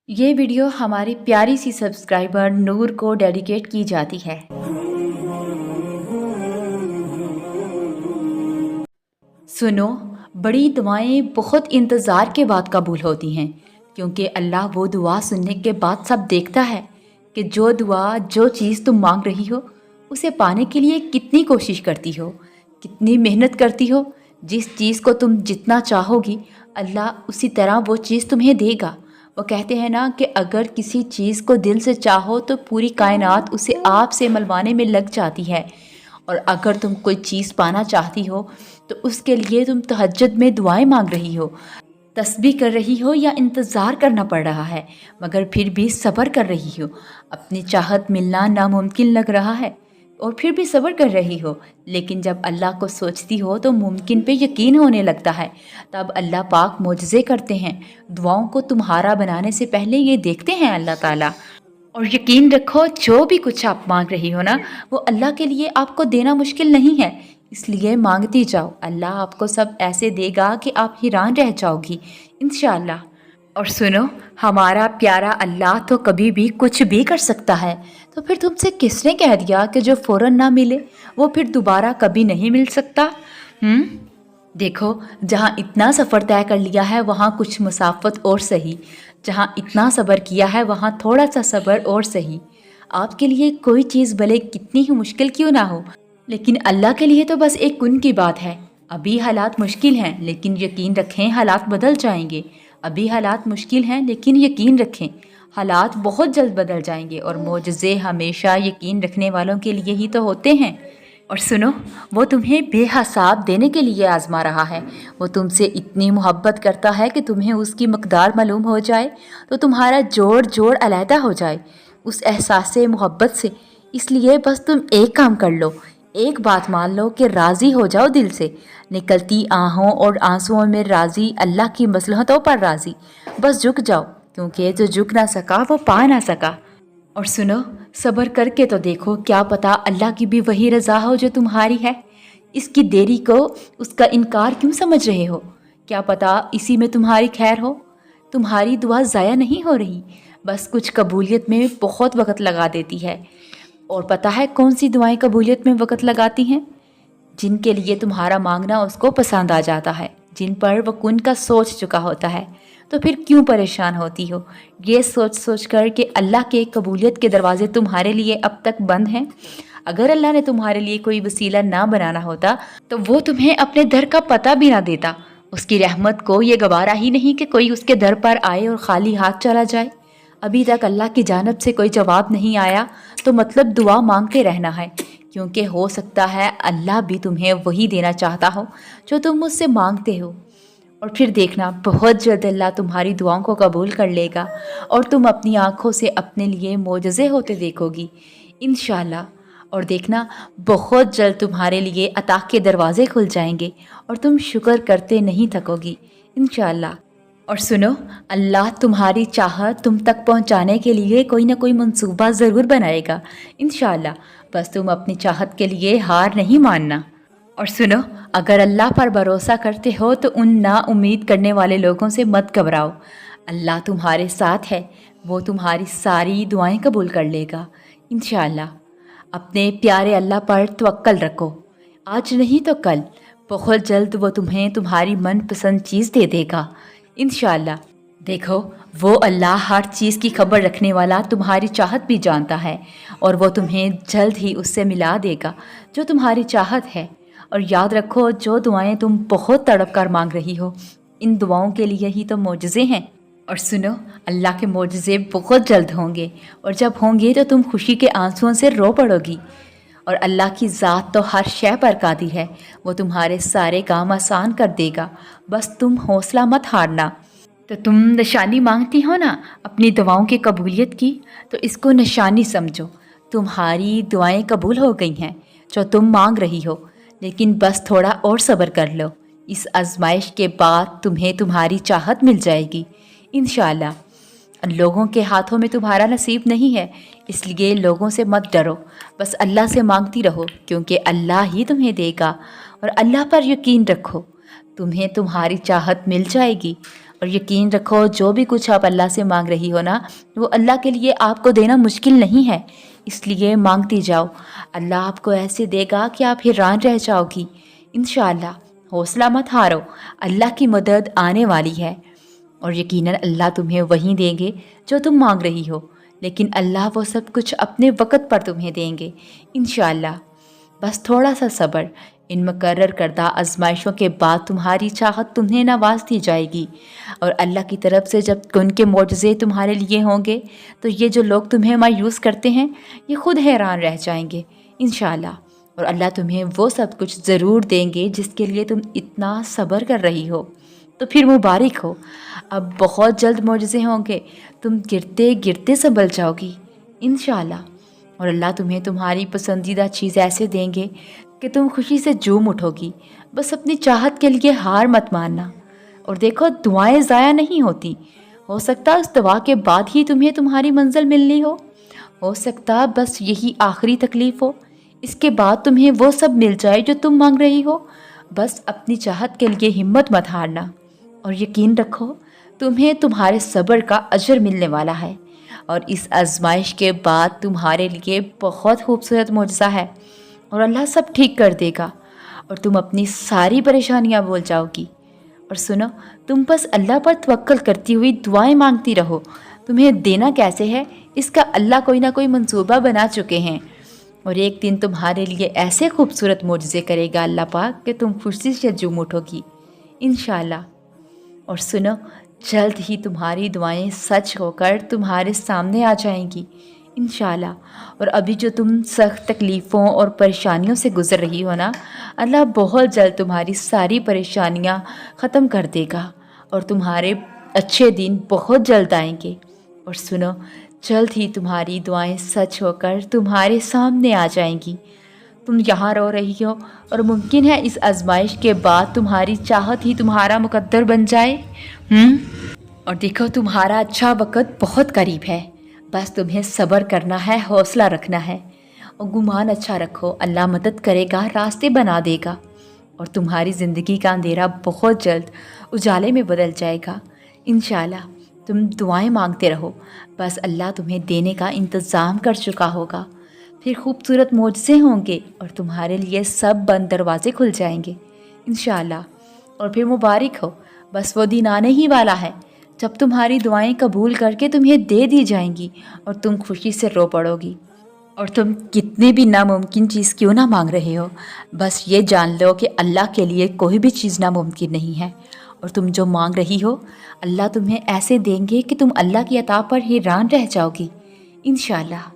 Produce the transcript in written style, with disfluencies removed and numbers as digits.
ये वीडियो हमारी प्यारी सी सब्सक्राइबर नूर को डेडिकेट की जाती है। सुनो, बड़ी दुआएं बहुत इंतज़ार के बाद कबूल होती हैं, क्योंकि अल्लाह वो दुआ सुनने के बाद सब देखता है कि जो चीज़ तुम मांग रही हो उसे पाने के लिए कितनी कोशिश करती हो, कितनी मेहनत करती हो। जिस चीज़ को तुम जितना चाहोगी अल्लाह उसी तरह वो चीज़ तुम्हें देगा। वो कहते हैं ना कि अगर किसी चीज़ को दिल से चाहो तो पूरी कायनात उसे आप से मलवाने में लग जाती है। और अगर तुम कोई चीज़ पाना चाहती हो तो उसके लिए तुम तहज्जुद में दुआएं मांग रही हो, तस्बीह कर रही हो या इंतज़ार करना पड़ रहा है, मगर फिर भी सब्र कर रही हो। अपनी चाहत मिलना नामुमकिन लग रहा है और फिर भी सब्र कर रही हो, लेकिन जब अल्लाह को सोचती हो तो मुमकिन पे यकीन होने लगता है। तब अल्लाह पाक मोजज़े करते हैं। दुआओं को तुम्हारा बनाने से पहले ये देखते हैं अल्लाह ताला। और यकीन रखो, जो भी कुछ आप मांग रही हो ना, वो अल्लाह के लिए आपको देना मुश्किल नहीं है। इसलिए मांगती जाओ, अल्लाह आपको सब ऐसे देगा कि आप हैरान रह जाओगी इंशाअल्लाह। और सुनो, हमारा प्यारा अल्लाह तो कभी भी कुछ भी कर सकता है। तो फिर तुमसे किसने कह दिया कि जो फ़ौरन ना मिले वो फिर दोबारा कभी नहीं मिल सकता? देखो, जहाँ इतना सफ़र तय कर लिया है वहाँ कुछ मुसाफत और सही, जहाँ इतना सब्र किया है वहाँ थोड़ा सा सब्र और सही। आपके लिए कोई चीज़ भले कितनी ही मुश्किल क्यों ना हो, लेकिन अल्लाह के लिए तो बस एक कुन की बात है। अभी हालात मुश्किल हैं, लेकिन यकीन रखें हालात बदल जाएंगे। अभी हालात मुश्किल हैं, लेकिन यकीन रखें हालात बहुत जल्द बदल जाएंगे। और मोजज़े हमेशा यकीन रखने वालों के लिए ही तो होते हैं। और सुनो, वो तुम्हें बेहिसाब देने के लिए आज़मा रहा है। वो तुमसे इतनी मोहब्बत करता है कि तुम्हें उसकी मकदार मालूम हो जाए तो तुम्हारा जोड़ जोड़ अलहदा हो जाए उस एहसास मोहब्बत से। इसलिए बस तुम एक काम कर लो, एक बात मान लो कि राज़ी हो जाओ दिल से। निकलती आहों और आंसुओं में राज़ी, अल्लाह की मसलहतों पर राज़ी। बस झुक जाओ, क्योंकि जो झुक ना सका वो पा ना सका। और सुनो, सब्र करके तो देखो, क्या पता अल्लाह की भी वही रज़ा हो जो तुम्हारी है। इसकी देरी को उसका इनकार क्यों समझ रहे हो? क्या पता इसी में तुम्हारी खैर हो। तुम्हारी दुआ ज़ाया नहीं हो रही, बस कुछ कबूलियत में बहुत वक्त लगा देती है। और पता है कौन सी दुआएं कबूलियत में वक्त लगाती हैं? जिनके लिए तुम्हारा मांगना उसको पसंद आ जाता है, जिन पर वो कुन का सोच चुका होता है। तो फिर क्यों परेशान होती हो ये सोच सोच कर कि अल्लाह के कबूलियत के दरवाजे तुम्हारे लिए अब तक बंद हैं? अगर अल्लाह ने तुम्हारे लिए कोई वसीला ना बनाना होता तो वो तुम्हें अपने दर का पता भी ना देता। उसकी रहमत को ये गवारा ही नहीं कि कोई उसके दर पर आए और खाली हाथ चला जाए। अभी तक अल्लाह की जानब से कोई जवाब नहीं आया तो मतलब दुआ मांगते रहना है, क्योंकि हो सकता है अल्लाह भी तुम्हें वही देना चाहता हो जो तुम मुझसे मांगते हो। और फिर देखना, बहुत जल्द अल्लाह तुम्हारी दुआओं को कबूल कर लेगा और तुम अपनी आँखों से अपने लिए मोजज़े होते देखोगी इंशाअल्लाह। और देखना, बहुत जल्द तुम्हारे लिए अता के दरवाज़े खुल जाएंगे और तुम शुक्र करते नहीं थकोगी इंशाअल्लाह। और सुनो, अल्लाह तुम्हारी चाहत तुम तक पहुंचाने के लिए कोई ना कोई मंसूबा ज़रूर बनाएगा इंशाअल्लाह। बस तुम अपनी चाहत के लिए हार नहीं मानना। और सुनो, अगर अल्लाह पर भरोसा करते हो तो उन ना उम्मीद करने वाले लोगों से मत घबराओ। अल्लाह तुम्हारे साथ है, वो तुम्हारी सारी दुआएं कबूल कर लेगा इंशाअल्लाह। अपने प्यारे अल्लाह पर तवक्कल रखो, आज नहीं तो कल बहुत जल्द वो तुम्हें तुम्हारी मनपसंद चीज़ दे देगा इंशाअल्लाह। देखो, वो अल्लाह हर चीज़ की खबर रखने वाला तुम्हारी चाहत भी जानता है और वो तुम्हें जल्द ही उससे मिला देगा जो तुम्हारी चाहत है। और याद रखो, जो दुआएं तुम बहुत तड़प कर मांग रही हो, इन दुआओं के लिए ही तो मोजज़े हैं। और सुनो, अल्लाह के मोजज़े बहुत जल्द होंगे और जब होंगे तो तुम खुशी के आंसुओं से रो पड़ोगी। और अल्लाह की ज़ात तो हर शय पर कादिर है, वो तुम्हारे सारे काम आसान कर देगा। बस तुम हौसला मत हारना। तो तुम निशानी मांगती हो ना अपनी दुआओं की कबूलियत की, तो इसको निशानी समझो। तुम्हारी दुआएं कबूल हो गई हैं जो तुम मांग रही हो, लेकिन बस थोड़ा और सब्र कर लो। इस आजमाइश के बाद तुम्हें तुम्हारी चाहत मिल जाएगी इंशाअल्लाह। लोगों के हाथों में तुम्हारा नसीब नहीं है, इसलिए लोगों से मत डरो, बस अल्लाह से मांगती रहो, क्योंकि अल्लाह ही तुम्हें देगा। और अल्लाह पर यकीन रखो, तुम्हें तुम्हारी चाहत मिल जाएगी। اور یقین رکھو جو بھی کچھ آپ اللہ سے مانگ رہی ہو نا، وہ اللہ کے لیے آپ کو دینا مشکل نہیں ہے، اس لیے مانگتی جاؤ، اللہ آپ کو ایسے دے گا کہ آپ حیران رہ جاؤ گی انشاءاللہ۔ حوصلہ مت ہارو، اللہ کی مدد آنے والی ہے، اور یقیناً اللہ تمہیں وہی دیں گے جو تم مانگ رہی ہو، لیکن اللہ وہ سب کچھ اپنے وقت پر تمہیں دیں گے انشاءاللہ۔ بس تھوڑا سا صبر، ان مقرر کردہ آزمائشوں کے بعد تمہاری چاہت تمہیں نواز دی جائے گی، اور اللہ کی طرف سے جب ان کے معجزے تمہارے لیے ہوں گے تو یہ جو لوگ تمہیں مایوس کرتے ہیں یہ خود حیران رہ جائیں گے انشاءاللہ، اور اللہ تمہیں وہ سب کچھ ضرور دیں گے جس کے لیے تم اتنا صبر کر رہی ہو۔ تو پھر مبارک ہو، اب بہت جلد معجزے ہوں گے، تم گرتے گرتے سنبھل جاؤ گی انشاءاللہ، اور اللہ تمہیں تمہاری پسندیدہ چیز ایسے دیں گے کہ تم خوشی سے جھوم اٹھو گی۔ بس اپنی چاہت کے لیے ہار مت ماننا، اور دیکھو دعائیں ضائع نہیں ہوتی، ہو سکتا اس دعا کے بعد ہی تمہیں تمہاری منزل ملنی ہو سکتا بس یہی آخری تکلیف ہو، اس کے بعد تمہیں وہ سب مل جائے جو تم مانگ رہی ہو۔ بس اپنی چاہت کے لیے ہمت مت ہارنا، اور یقین رکھو تمہیں تمہارے صبر کا اجر ملنے والا ہے، اور اس آزمائش کے بعد تمہارے لیے بہت خوبصورت معجزہ ہے، اور اللہ سب ٹھیک کر دے گا، اور تم اپنی ساری پریشانیاں بھول جاؤ گی۔ اور سنو، تم بس اللہ پر توکل کرتی ہوئی دعائیں مانگتی رہو، تمہیں دینا کیسے ہے اس کا اللہ کوئی نہ کوئی منصوبہ بنا چکے ہیں، اور ایک دن تمہارے لیے ایسے خوبصورت معجزے کرے گا اللہ پاک کہ تم خوشی سے جھوم اٹھو گی انشاءاللہ۔ اور سنو، جلد ہی تمہاری دعائیں سچ ہو کر تمہارے سامنے آ جائیں گی انشاءاللہ، اور ابھی جو تم سخت تکلیفوں اور پریشانیوں سے گزر رہی ہو نا، اللہ بہت جلد تمہاری ساری پریشانیاں ختم کر دے گا، اور تمہارے اچھے دن بہت جلد آئیں گے۔ اور سنو، جلد ہی تمہاری دعائیں سچ ہو کر تمہارے سامنے آ جائیں گی۔ تم یہاں رو رہی ہو، اور ممکن ہے اس آزمائش کے بعد تمہاری چاہت ہی تمہارا مقدر بن جائے۔ اور دیکھو تمہارا اچھا وقت بہت قریب ہے، بس تمہیں صبر کرنا ہے، حوصلہ رکھنا ہے، اور گمان اچھا رکھو، اللہ مدد کرے گا، راستے بنا دے گا، اور تمہاری زندگی کا اندھیرا بہت جلد اجالے میں بدل جائے گا انشاءاللہ۔ تم دعائیں مانگتے رہو، بس اللہ تمہیں دینے کا انتظام کر چکا ہوگا، پھر خوبصورت معجزے ہوں گے، اور تمہارے لیے سب بند دروازے کھل جائیں گے انشاءاللہ۔ اور پھر مبارک ہو، بس وہ دن آنے ہی والا ہے جب تمہاری دعائیں قبول کر کے تمہیں دے دی جائیں گی، اور تم خوشی سے رو پڑو گی، اور تم کتنے بھی ناممکن چیز کیوں نہ مانگ رہے ہو، بس یہ جان لو کہ اللہ کے لیے کوئی بھی چیز ناممکن نہیں ہے، اور تم جو مانگ رہی ہو اللہ تمہیں ایسے دیں گے کہ تم اللہ کی عطا پر حیران رہ جاؤ گی انشاءاللہ۔